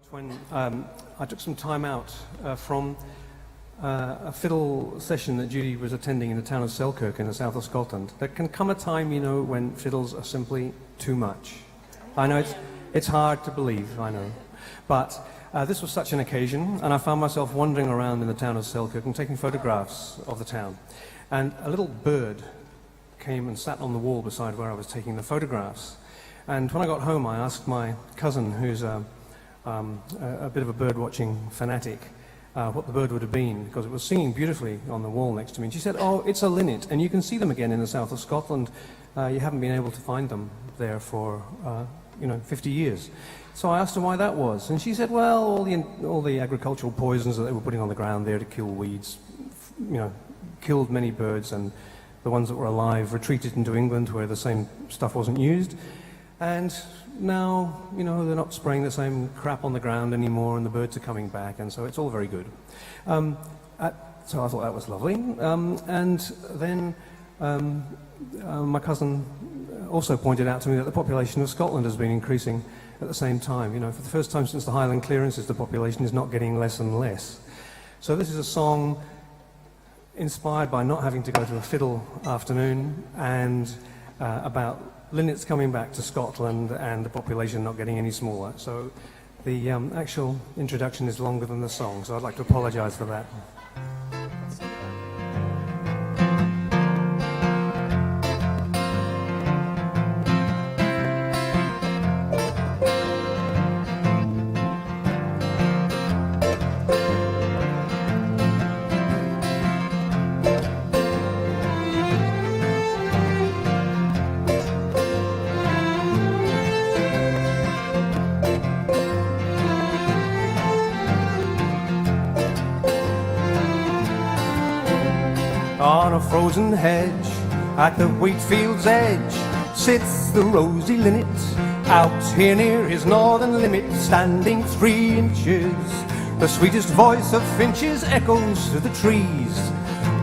When I took some time out from a fiddle session that Judy was attending in the town of Selkirk in the south of Scotland. There can come a time, you know, when fiddles are simply too much. I know it's hard to believe, I know. But this was such an occasion, and I found myself wandering around in the town of Selkirk and taking photographs of the town. And a little bird came and sat on the wall beside where I was taking the photographs. And when I got home, I asked my cousin, who's a bit of a bird-watching fanatic, what the bird would have been, because it was singing beautifully on the wall next to me. And she said, "Oh, it's a linnet, and you can see them again in the south of Scotland. You haven't been able to find them there for, 50 years." So I asked her why that was, and she said, well, all the agricultural poisons that they were putting on the ground there to kill weeds, killed many birds, and the ones that were alive retreated into England where the same stuff wasn't used. And now, they're not spraying the same crap on the ground anymore, and the birds are coming back, and so it's all very good. So I thought that was lovely. And then my cousin also pointed out to me that the population of Scotland has been increasing at the same time. For the first time since the Highland clearances, the population is not getting less and less. So this is a song inspired by not having to go to a fiddle afternoon, and about linnets coming back to Scotland and the population not getting any smaller. So the actual introduction is longer than the song, so I'd like to apologise for that. On a frozen hedge, at the wheat field's edge, sits the rosy linnet, out here near his northern limit, standing 3 inches. The sweetest voice of finches echoes through the trees,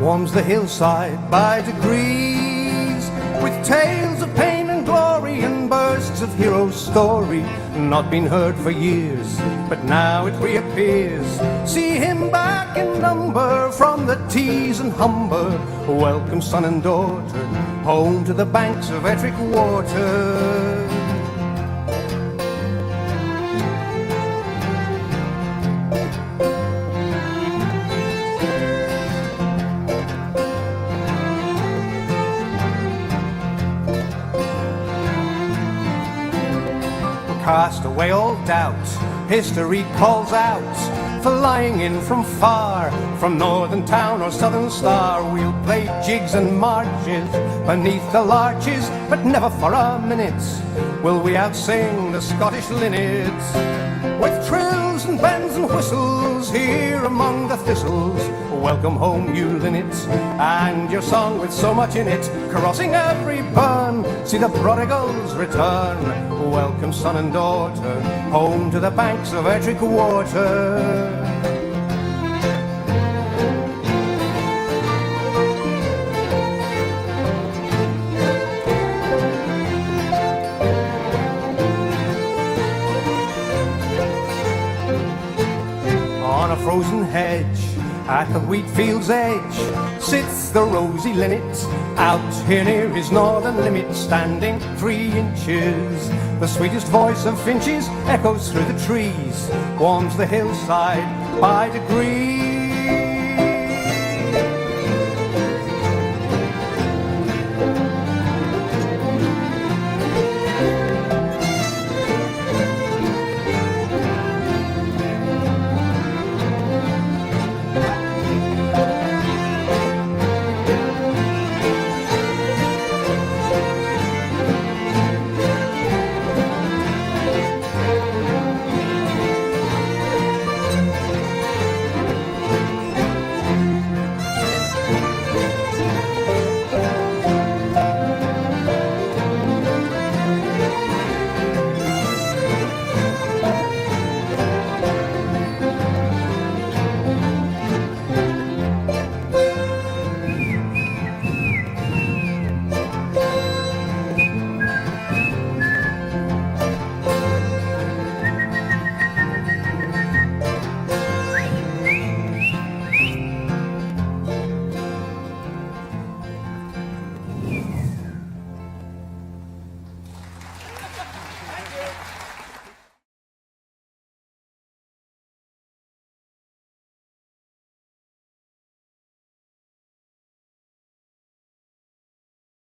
warms the hillside by degrees, with tales of pain and glory and bursts of hero story, not been heard for years, but now it reappears. See him back in number from the Tees and Humber, welcome son and daughter, home to the banks of Ettrick Water. Cast away all doubt, history calls out, flying in from far, from northern town or southern star. We'll play jigs and marches beneath the larches, but never for a minute will we outsing the Scottish linnets. With trills and bends and whistles here among the thistles, welcome home you linnets, and your song with so much in it, crossing every burn, see the prodigals return. Welcome son and daughter, home to the banks of Ettrick Water. On a frozen hedge, at the wheat field's edge, sits the rosy linnet, out here near his northern limit, standing 3 inches. The sweetest voice of finches echoes through the trees, warms the hillside by degrees.